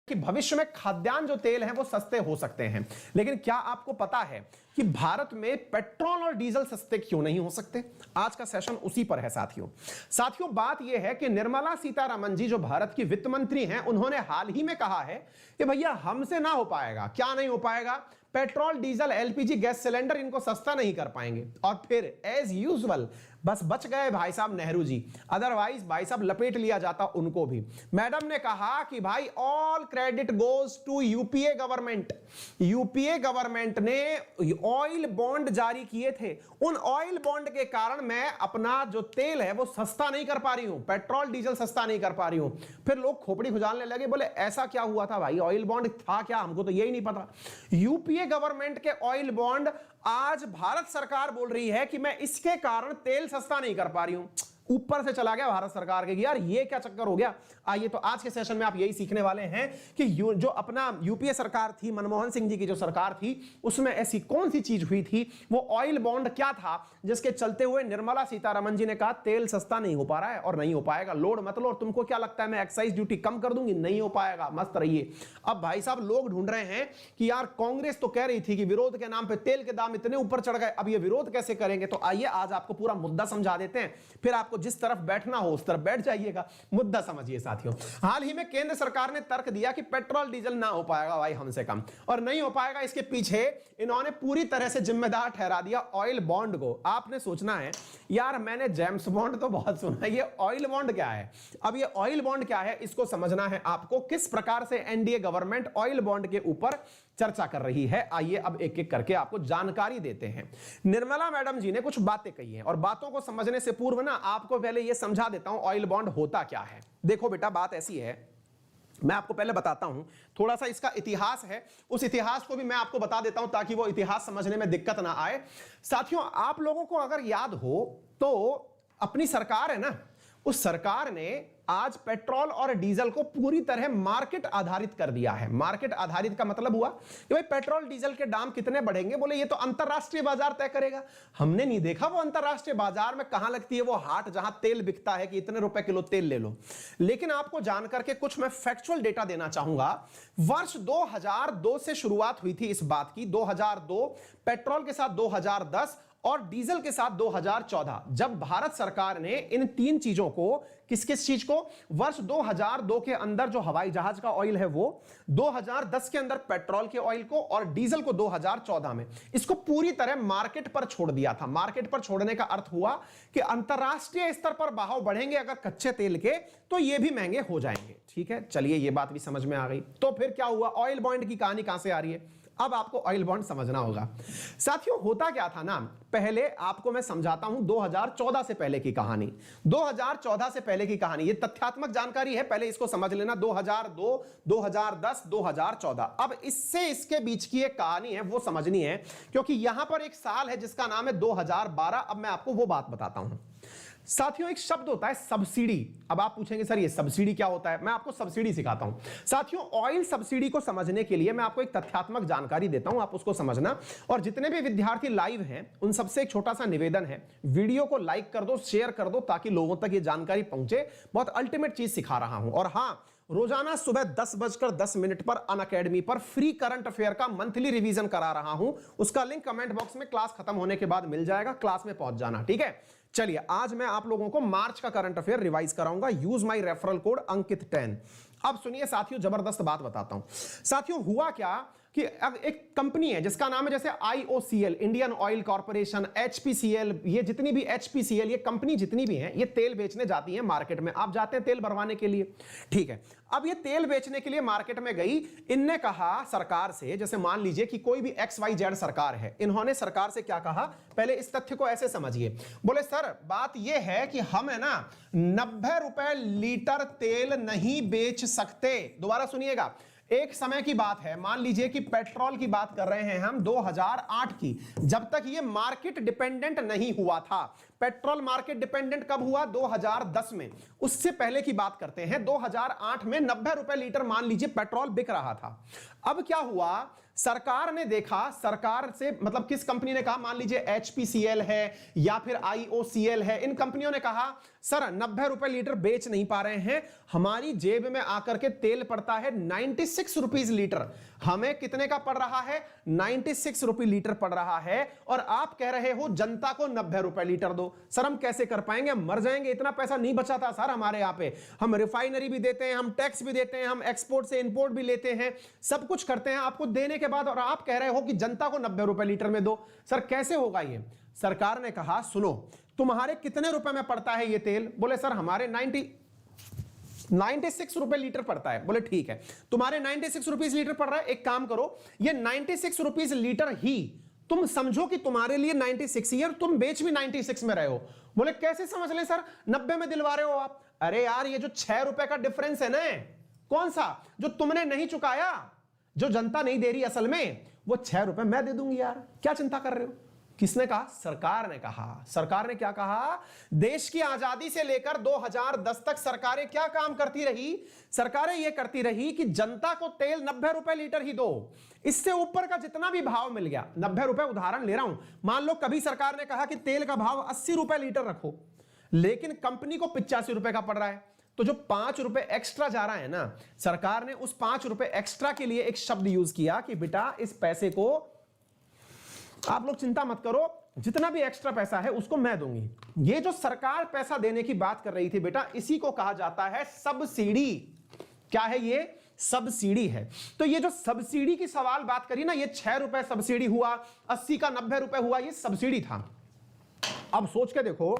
कि भविष्य में खाद्यान्न जो तेल हैं वो सस्ते हो सकते हैं, लेकिन क्या आपको पता है कि भारत में पेट्रोल और डीजल सस्ते क्यों नहीं हो सकते? आज का सेशन उसी पर है साथियों। बात यह है कि निर्मला सीतारमण जी जो भारत की वित्त मंत्री हैं, उन्होंने हाल ही में कहा है कि भैया हमसे ना हो पाएगा। क्या नहीं हो पाएगा? Petrol, diesel, LPG gas cylinder इनको सस्ता नहीं कर पाएंगे। और फिर एज यूजुअल बस बच गए भाई साहब नेहरू जी, अदरवाइज भाई साहब लपेट लिया जाता उनको भी। मैडम ने कहा कि भाई all credit goes to UPA government. UPA government ने ऑयल बॉन्ड जारी किए थे, उन ऑयल बॉन्ड के कारण मैं अपना जो तेल है वो सस्ता नहीं कर पा रही हूं, पेट्रोल डीजल सस्ता नहीं कर पा रही हूं। फिर लोग खोपड़ी खुजालने लगे, बोले ऐसा क्या हुआ था भाई, ऑयल बॉन्ड था क्या, हमको तो यही नहीं पता। यूपीए गवर्नमेंट के ऑयल बॉन्ड आज भारत सरकार बोल रही है कि मैं इसके कारण तेल सस्ता नहीं कर पा रही हूं। ऊपर से चला गया भारत सरकार के कि यार ये क्या चक्कर हो गया। आइए तो आज के सेशन में आप यही सीखने वाले हैं कि जो अपना यूपीए सरकार थी, मनमोहन सिंह जी की जो सरकार थी, उसमें ऐसी कौन सी चीज हुई थी, वो ऑयल बॉन्ड क्या था जिसके चलते हुए निर्मला सीतारमण जी ने कहा तेल सस्ता नहीं हो पा रहा है और नहीं हो पाएगा, लोड मत लो। और तुमको क्या लगता है मैं एक्साइज ड्यूटी कम कर दूंगी? नहीं हो पाएगा, मस्त रहिए। अब भाई साहब लोग ढूंढ रहे हैं कि यार कांग्रेस तो कह रही थी कि विरोध के नाम पे तेल के दाम इतने ऊपर चढ़ गए, अब ये विरोध कैसे करेंगे? तो आइए आज आपको पूरा मुद्दा समझा देते हैं, फिर आपको जिस तरफ बैठना हो उस तरफ बैठ जाइएगा। मुद्दा समझिए साथियों। हाल ही में केंद्र सरकार ने तर्क दिया कि पेट्रोल डीजल ना हो पाएगा भाई हमसे कम, और नहीं हो पाएगा इसके पीछे इन्होंने पूरी तरह से जिम्मेदार ठहरा दिया ऑयल बॉन्ड को। आपने सोचना है यार मैंने जेम्स बॉन्ड तो बहुत सुना है, ये ऑयल बॉन्ड क्या है? अब ये ऑयल बॉन्ड क्या है इसको समझना है आपको, किस प्रकार से एनडीए गवर्नमेंट ऑयल बॉन्ड के ऊपर चर्चा कर रही है। आइए अब एक एक करके आपको जानकारी देते हैं। निर्मला मैडम जी ने कुछ बातें कही हैं, और बातों को समझने से पूर्व ना आपको पहले यह समझा देता हूं ऑयल बॉन्ड होता क्या है। देखो बेटा बात ऐसी है, मैं आपको पहले बताता हूं, थोड़ा सा इसका इतिहास है, उस इतिहास को भी मैं आपको बता देता हूं ताकि वो इतिहास समझने में दिक्कत ना आए। साथियों आप लोगों को अगर याद हो तो अपनी सरकार है ना, उस सरकार ने आज पेट्रोल और डीजल को पूरी तरह मार्केट आधारित कर दिया है। मार्केट आधारित का मतलब हुआ कि भाई पेट्रोल डीजल के दाम कितने बढ़ेंगे, बोले ये तो अंतरराष्ट्रीय बाजार तय करेगा। हमने नहीं देखा वो अंतरराष्ट्रीय बाजार में कहां लगती है वो हाट जहां तेल बिकता है कि इतने रुपए किलो तेल ले लो। लेकिन आपको जानकर के कुछ मैं फैक्चुअल डेटा देना चाहूंगा। वर्ष 2002 से शुरुआत हुई थी इस बात की, 2002 पेट्रोल के साथ 2010 और डीजल के साथ 2014, जब भारत सरकार ने इन तीन चीजों को, किस किस चीज को, वर्ष 2002 के अंदर जो हवाई जहाज का ऑयल है वो, 2010 के अंदर पेट्रोल के ऑयल को और डीजल को 2014 में, इसको पूरी तरह मार्केट पर छोड़ दिया था। मार्केट पर छोड़ने का अर्थ हुआ कि अंतरराष्ट्रीय स्तर पर बहाव बढ़ेंगे अगर कच्चे तेल के, तो ये भी महंगे हो जाएंगे। ठीक है, चलिए ये बात भी समझ में आ गई। तो फिर क्या हुआ, ऑयल बॉन्ड की कहानी कहां से आ रही है, अब आपको ऑयल बॉन्ड समझना होगा। साथियों होता क्या था ना, पहले आपको मैं समझाता हूं 2014 से पहले की कहानी। 2014 से पहले की कहानी, ये तथ्यात्मक जानकारी है, पहले इसको समझ लेना। 2002, 2010, 2014, अब इससे इसके बीच की एक कहानी है वो समझनी है, क्योंकि यहां पर एक साल है जिसका नाम है 2012। अब मैं आपको वो बात बताता हूं। साथियों एक शब्द होता है सब्सिडी। अब आप पूछेंगे सर ये सब्सिडी क्या होता है, मैं आपको सब्सिडी सिखाता हूं। साथियों ऑयल सब्सिडी को समझने के लिए मैं आपको एक तथ्यात्मक जानकारी देता हूं, आप उसको समझना। और जितने भी विद्यार्थी लाइव हैं उन सबसे एक छोटा सा निवेदन है, वीडियो को लाइक कर दो, शेयर कर दो, ताकि लोगों तक ये जानकारी पहुंचे। बहुत अल्टीमेट चीज सिखा रहा हूं। और हां, रोजाना सुबह 10:10 पर अनअकैडमी पर फ्री करंट अफेयर का मंथली रिवीजन करा रहा हूं, उसका लिंक कमेंट बॉक्स में क्लास खत्म होने के बाद मिल जाएगा, क्लास में पहुंच जाना। ठीक है, चलिए आज मैं आप लोगों को मार्च का करंट अफेयर रिवाइज कराऊंगा। यूज माय रेफरल कोड अंकित 10। अब सुनिए साथियों, जबरदस्त बात बताता हूं। साथियों हुआ क्या कि अब एक कंपनी है जिसका नाम है जैसे IOCL, Indian oil corporation, HPCL, ये जितनी भी HPCL ये कंपनी जितनी भी हैं, ये तेल बेचने जाती हैं मार्केट में। आप जाते हैं तेल भरवाने के लिए, ठीक है। अब ये तेल बेचने के लिए मार्केट में गई, इनने कहा सरकार से, जैसे मान लीजिए कि कोई भी XYZ सरकार है, इन्होंने सरकार से क्या कहा, पहले इस तथ्य को ऐसे समझिए। बोले सर बात ये है कि हम है ना 90 रुपए लीटर तेल नहीं बेच सकते। दोबारा सुनिएगा, एक समय की बात है, मान लीजिए कि पेट्रोल की बात कर रहे हैं हम 2008 की, जब तक ये मार्केट डिपेंडेंट नहीं हुआ था। पेट्रोल मार्केट डिपेंडेंट कब हुआ? 2010 में। उससे पहले की बात करते हैं, 2008 में 90 रुपए लीटर मान लीजिए पेट्रोल बिक रहा था। अब क्या हुआ, सरकार ने देखा, सरकार से मतलब किस कंपनी ने कहा, मान लीजिए HPCL है या फिर IOCL है, इन कंपनियों ने कहा सर 90 रुपए लीटर बेच नहीं पा रहे हैं, हमारी जेब में आकर के तेल पड़ता है 96 रुपीज लीटर, हमें कितने का पड़ रहा है? 96 रुपए लीटर पड़ रहा है, और आप कह रहे हो जनता को 90 रुपए लीटर दो। सर हम कैसे कर पाएंगे, हम मर जाएंगे, इतना पैसा नहीं बचा था सर हमारे यहाँ पे, हम रिफाइनरी भी देते हैं, हम टैक्स भी देते हैं, हम एक्सपोर्ट से इंपोर्ट भी लेते हैं, सब कुछ करते हैं आपको देने के बाद, और आप कह रहे हो कि जनता को 90 रुपए लीटर में दो। सर कैसे होगा ये? सरकार ने कहा सुनो, तुम्हारे कितने रुपए में पड़ता है ये तेल? बोले सर हमारे 96 रुपए लीटर पड़ता है। बोले ठीक है, तुम्हारे 96 रुपीस लीटर पड़ रहा है, एक काम करो, ये 96 रुपीस लीटर ही तुम समझो कि तुम्हारे लिए 96 ईयर, तुम बेच भी 96 में रहे हो। बोले कैसे समझ ले सर, 90 में दिलवा रहे हो आप? अरे यार ये जो 6 रुपए का डिफरेंस है ना, कौन सा? जो तुमने नहीं चुकाया, जो जनता नहीं दे रही असल में, वो 6 रुपए मैं दे दूंगी यार, क्या चिंता कर रहे हो? किसने कहा? सरकार ने कहा। सरकार ने क्या कहा? देश की आजादी से लेकर 2010 तक सरकारें क्या काम करती रही? सरकारें यह करती रही कि जनता को तेल 90 रुपए लीटर ही दो, इससे ऊपर का जितना भी भाव मिल गया, 90 रुपए उदाहरण ले रहा हूं, मान लो कभी सरकार ने कहा कि तेल का भाव 80 रुपए लीटर रखो, लेकिन कंपनी को 85 रुपए का पड़ रहा है, तो जो 5 रुपए एक्स्ट्रा जा रहा है ना, सरकार ने उस 5 रुपए एक्स्ट्रा के लिए एक शब्द यूज किया कि बेटा इस पैसे को आप लोग चिंता मत करो, जितना भी एक्स्ट्रा पैसा है उसको मैं दूंगी। ये जो सरकार पैसा देने की बात कर रही थी बेटा, इसी को कहा जाता है सब्सिडी। क्या है ये? सब्सिडी है। तो ये जो सब्सिडी की सवाल बात करी ना, ये 6 रुपए सब्सिडी हुआ, 80 का 90 रुपए हुआ, ये सब्सिडी था। अब सोच के देखो,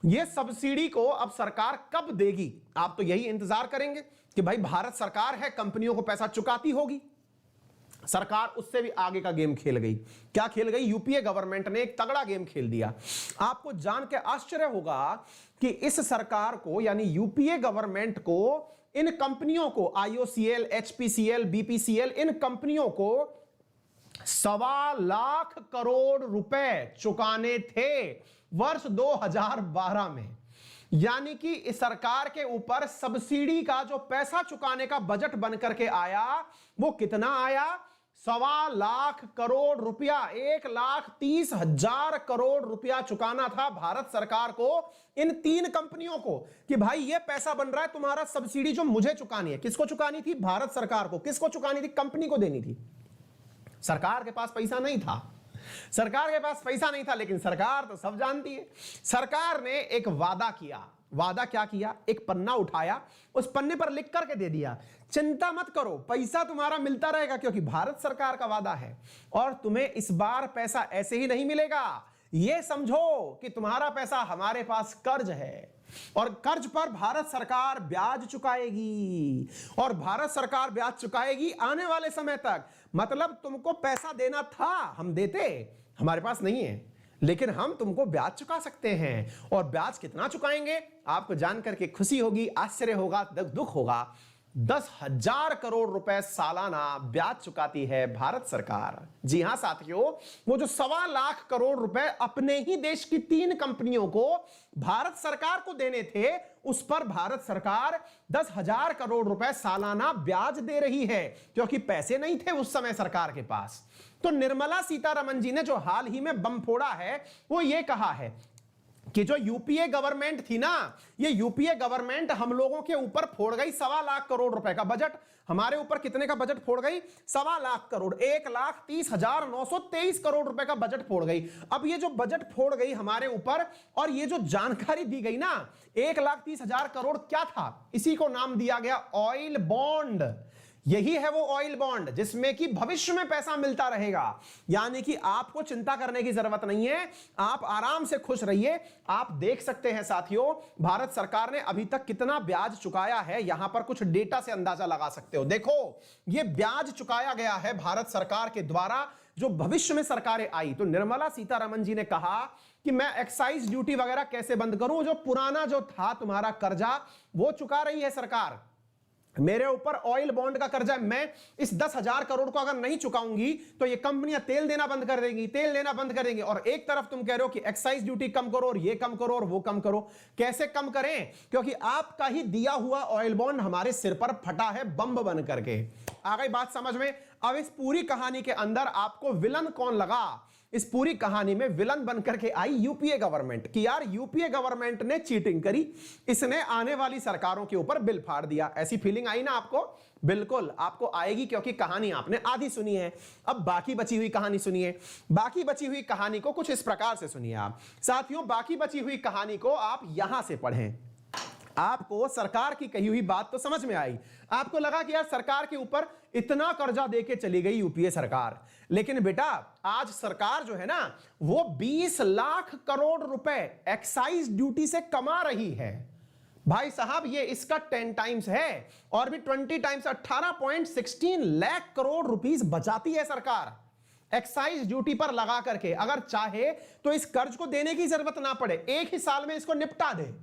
ये सब्सिडी को अब सरकार कब देगी? आप तो यही इंतजार करेंगे कि भाई भारत सरकार है, कंपनियों को पैसा चुकाती होगी। सरकार उससे भी आगे का गेम खेल गई। क्या खेल गई? यूपीए गवर्नमेंट ने एक तगड़ा गेम खेल दिया। आपको जान के आश्चर्य होगा कि इस सरकार को, यानी यूपीए गवर्नमेंट को, इन कंपनियों को, IOCL, HPCL, BPCL, इन कंपनियों को 1.25 लाख करोड़ रुपए चुकाने थे वर्ष 2012 में। यानी कि इस सरकार के ऊपर सब्सिडी का जो पैसा चुकाने का बजट बनकर के आया, वो कितना आया? 1.25 लाख करोड़ रुपया, 1,30,000 करोड़ रुपया चुकाना था भारत सरकार को इन 3 कंपनियों को, कि भाई ये पैसा बन रहा है तुम्हारा, सब्सिडी जो मुझे चुकानी है। किसको चुकानी थी? भारत सरकार को। किसको चुकानी थी? कंपनी को देनी थी। सरकार के पास पैसा नहीं था, सरकार के पास पैसा नहीं था, लेकिन सरकार तो सब जानती है। सरकार ने एक वादा किया। वादा क्या किया? एक पन्ना उठाया, उस पन्ने पर लिख करके दे दिया, चिंता मत करो, पैसा तुम्हारा मिलता रहेगा, क्योंकि भारत सरकार का वादा है, और तुम्हें इस बार पैसा ऐसे ही नहीं मिलेगा। यह समझो कि तुम्हारा पैसा हमारे पास कर्ज है, और कर्ज पर भारत सरकार ब्याज चुकाएगी, और भारत सरकार ब्याज चुकाएगी आने वाले समय तक। मतलब तुमको पैसा देना था, हम देते, हमारे पास नहीं है, लेकिन हम तुमको ब्याज चुका सकते हैं। और ब्याज कितना चुकाएंगे? आपको जानकर के खुशी होगी, आश्चर्य होगा, दुख होगा। 10,000 करोड़ रुपए सालाना ब्याज चुकाती है भारत सरकार। जी हां साथियों, वो जो 1.25 लाख करोड़ रुपए अपने ही देश की 3 कंपनियों को भारत सरकार को देने थे, उस पर भारत सरकार 10,000 करोड़ रुपए सालाना ब्याज दे रही है, क्योंकि पैसे नहीं थे उस समय सरकार के पास। तो निर्मला सीतारमण जी ने जो हाल ही में बम फोड़ा है, वो ये कहा है कि जो यूपीए गवर्नमेंट थी ना, ये यूपीए गवर्नमेंट हम लोगों के ऊपर फोड़ गई 1.25 लाख करोड़ रुपए का बजट। हमारे ऊपर कितने का बजट फोड़ गई? 1.25 लाख करोड़, 1,30,923 करोड़ रुपए का बजट फोड़ गई। अब ये जो बजट फोड़ गई हमारे ऊपर, और ये जो जानकारी दी गई ना, 1,30,000 करोड़ क्या था? इसी को नाम दिया गया ऑयल बॉन्ड। यही है वो ऑयल बॉन्ड जिसमें कि भविष्य में पैसा मिलता रहेगा। यानी कि आपको चिंता करने की जरूरत नहीं है, आप आराम से खुश रहिए। आप देख सकते हैं साथियों, भारत सरकार ने अभी तक कितना ब्याज चुकाया है, यहां पर कुछ डेटा से अंदाजा लगा सकते हो। देखो, ये ब्याज चुकाया गया है भारत सरकार के द्वारा। जो भविष्य में सरकारें आई, तो निर्मला सीतारमण जी ने कहा कि मैं एक्साइज ड्यूटी वगैरह कैसे बंद करूं, जो पुराना जो था तुम्हारा कर्जा, वो चुका रही है सरकार। मेरे ऊपर ऑयल बॉन्ड का कर्जा है, मैं इस 10,000 करोड़ को अगर नहीं चुकाऊंगी तो ये कंपनियां तेल देना बंद कर देंगी, तेल देना बंद कर देंगी। और एक तरफ तुम कह रहे हो कि एक्साइज ड्यूटी कम करो और ये कम करो और वो कम करो। कैसे कम करें? क्योंकि आपका ही दिया हुआ ऑयल बॉन्ड हमारे सिर पर फटा है बम बन करके। आ गई बात समझ में? अब इस पूरी कहानी के अंदर आपको विलन कौन लगा? इस पूरी कहानी में विलन बनकर के आई यूपीए गवर्नमेंट कि यार यूपीए गवर्नमेंट ने चीटिंग करी, इसने आने वाली सरकारों के ऊपर बिल फाड़ दिया। ऐसी फीलिंग आई ना आपको? बिल्कुल आपको आएगी, क्योंकि कहानी आपने आधी सुनी है। अब बाकी बची हुई कहानी सुनिए। बाकी बची हुई कहानी को कुछ इस प्रकार से सुनिए आप साथियों। बाकी बची हुई कहानी को आप यहां से पढ़ें। आपको सरकार की कही हुई बात तो समझ में आई। आपको लगा कि यार सरकार के ऊपर इतना कर्जा देके चली गई यूपीए सरकार, लेकिन बेटा आज सरकार जो है ना वो 20 लाख करोड़ रुपए एक्साइज ड्यूटी से कमा रही है। भाई साहब ये इसका 10 टाइम्स है और भी 20 टाइम्स 18.16 लाख करोड़ रुपीस बचाती है सरकार एक्साइज ड्यूटी पर लगा करके। अगर चाहे तो इस कर्ज को देने की जरूरत ना पड़े, एक ही साल में इसको निपटा दे,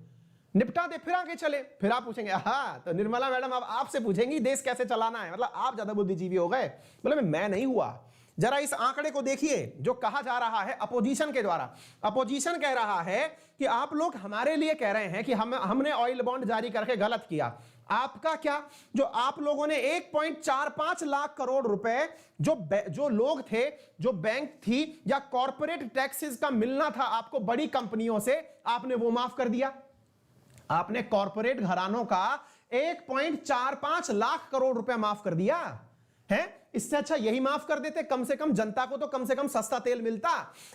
फिर आगे चले। फिर आप पूछेंगे हाँ तो निर्मला मैडम अब आपसे पूछेंगी देश कैसे चलाना है, मतलब आप ज्यादा बुद्धिजीवी हो गए। मतलब मैं नहीं हुआ। जरा इस आंकड़े को देखिए जो कहा जा रहा है अपोजिशन के द्वारा। अपोजिशन कह रहा है कि आप लोग हमारे लिए कह रहे हैं कि हमने ऑयल बॉन्ड जारी करके गलत किया। आपका क्या? जो आप लोगों ने 1.45 लाख करोड़ रुपए जो लोग थे, जो बैंक थी या कॉर्पोरेट टैक्सेस का मिलना था आपको बड़ी कंपनियों से, आपने वो माफ कर दिया। आपने कॉर्पोरेट घरानों का 1.45 लाख करोड़ रुपया माफ कर दिया है। इससे अच्छा यही माफ कर देते, कम से कम जनता को तो कम से कम सस्ता तेल मिलता।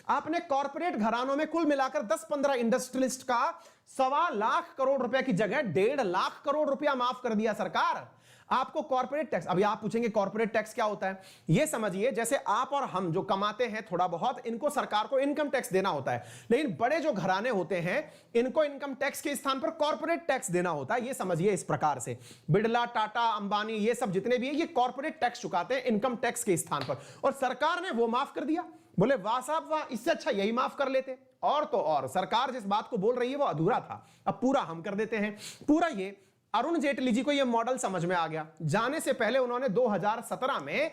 आपने कॉर्पोरेट घरानों में कुल मिलाकर 10-15 इंडस्ट्रियलिस्ट का 1.25 लाख करोड़ रुपया की जगह 1.5 लाख करोड़ रुपया माफ कर दिया सरकार। आपको कॉर्पोरेट टैक्स, अभी आप पूछेंगे कॉर्पोरेट टैक्स क्या होता है? ये समझिए जैसे आप और हम जो कमाते हैं थोड़ा बहुत, इनको सरकार को इनकम टैक्स देना होता है, लेकिन बड़े जो घराने होते हैं इनको इनकम टैक्स के स्थान पर कॉर्पोरेट टैक्स देना होता है। ये समझिए इस प्रकार से बिरला, टाटा, अंबानी, ये सब जितने भी है ये कॉर्पोरेट टैक्स चुकाते हैं इनकम टैक्स के स्थान पर, और सरकार ने वो माफ कर दिया। बोले वाह साहब वाह, इससे अच्छा यही माफ कर लेते। और तो और सरकार जिस बात को बोल रही है वो अधूरा था, अब पूरा हम कर देते हैं। पूरा ये अरुण जेटली जी को ये मॉडल समझ में आ गया। जाने से पहले उन्होंने 2017 में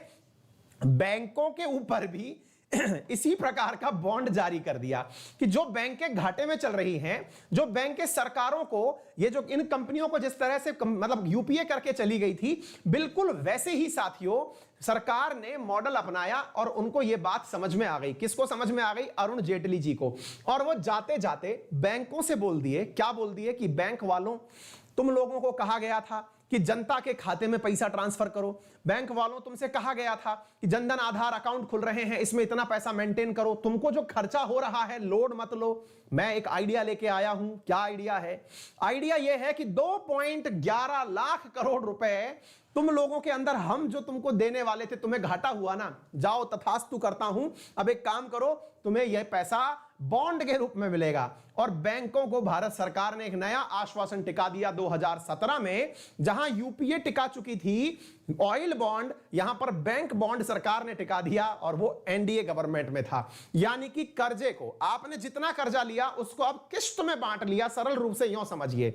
बैंकों के ऊपर भी इसी प्रकार का बॉन्ड जारी कर दिया कि जो बैंकें घाटे में चल रही हैं, जो बैंकें सरकारों को, ये जो इन कंपनियों को जिस तरह से मतलब यूपीए करके चली गई थी, बिल्कुल वैसे ही साथियों सरकार ने मॉडल अपनाया और उनको यह बात समझ में आ गई। किसको समझ में आ गई? अरुण जेटली जी को। और वो जाते जाते बैंकों से बोल दिए, क्या बोल दिए कि बैंक वालों, तुम लोगों को कहा गया था कि जनता के खाते में पैसा ट्रांसफर करो। बैंक वालों तुमसे कहा गया था कि जनधन आधार अकाउंट खुल रहे हैं, इसमें इतना पैसा मेंटेन करो। तुमको जो खर्चा हो रहा है लोड मत लो। मैं एक आइडिया लेके आया हूं। क्या आइडिया है? आइडिया यह है कि 2.11 लाख करोड़ रुपए तुम लोगों के अंदर हम जो तुमको देने वाले थे, तुम्हें घाटा हुआ ना, जाओ तथास्तु करता हूं। अब एक काम करो, तुम्हें यह पैसा बॉन्ड के रूप में मिलेगा। और बैंकों को भारत सरकार ने एक नया आश्वासन टिका दिया 2017 में, जहां यूपीए टिका चुकी थी ऑयल बॉन्ड, यहां पर बैंक बॉन्ड सरकार ने टिका दिया और वो एनडीए गवर्नमेंट में था। यानी कि कर्जे को आपने जितना कर्जा लिया उसको अब किस्त में बांट लिया। सरल रूप से यूं समझिए,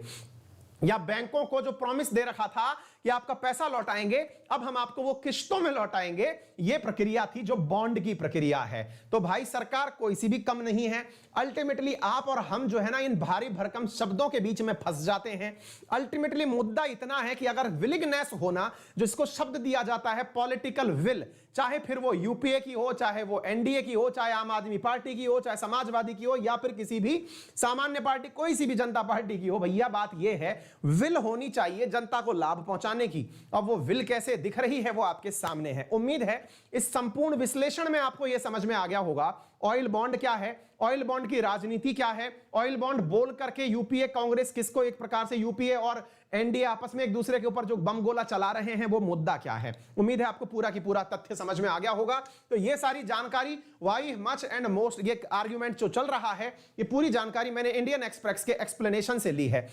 या बैंकों को जो प्रॉमिस दे रखा था कि आपका पैसा लौटाएंगे, अब हम आपको वो किश्तों में लौटाएंगे। ये प्रक्रिया थी जो बॉन्ड की प्रक्रिया है। तो भाई सरकार कोई सी भी कम नहीं है। अल्टीमेटली आप और हम जो है ना इन भारी भरकम शब्दों के बीच में फंस जाते हैं। अल्टीमेटली मुद्दा इतना है कि अगर विलिंगनेस होना, जो इसको शब्द दिया जाता है पॉलिटिकल विल, चाहे फिर वो यूपीए की हो, चाहे वो एनडीए की हो, चाहे आम आदमी पार्टी की हो, चाहे समाजवादी की हो, या फिर किसी भी सामान्य पार्टी, कोई सी भी जनता पार्टी की हो, भैया बात यह है विल होनी चाहिए जनता को लाभ पहुंचाने की। अब वो विल कैसे दिख रही है वो आपके सामने है। उम्मीद है इस संपूर्ण विश्लेषण में आपको यह समझ में आ गया होगा ऑयल बॉन्ड क्या है, ऑयल बॉन्ड की राजनीति क्या है, ऑयल बॉन्ड बोल करके यूपीए कांग्रेस किसको, एक प्रकार से यूपीए और एनडीए आपस में एक दूसरे के ऊपर जो बम गोला चला रहे हैं वो मुद्दा क्या है। उम्मीद है आपको पूरा की पूरा तथ्य समझ में आ गया होगा। तो ये सारी जानकारी, वाई मच एंड मोस्ट, ये आर्ग्यूमेंट जो चल रहा है, ये पूरी जानकारी मैंने इंडियन एक्सप्रेस के एक्सप्लेनेशन से ली है।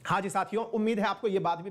हाँ जी साथियों, उम्मीद है आपको ये बात भी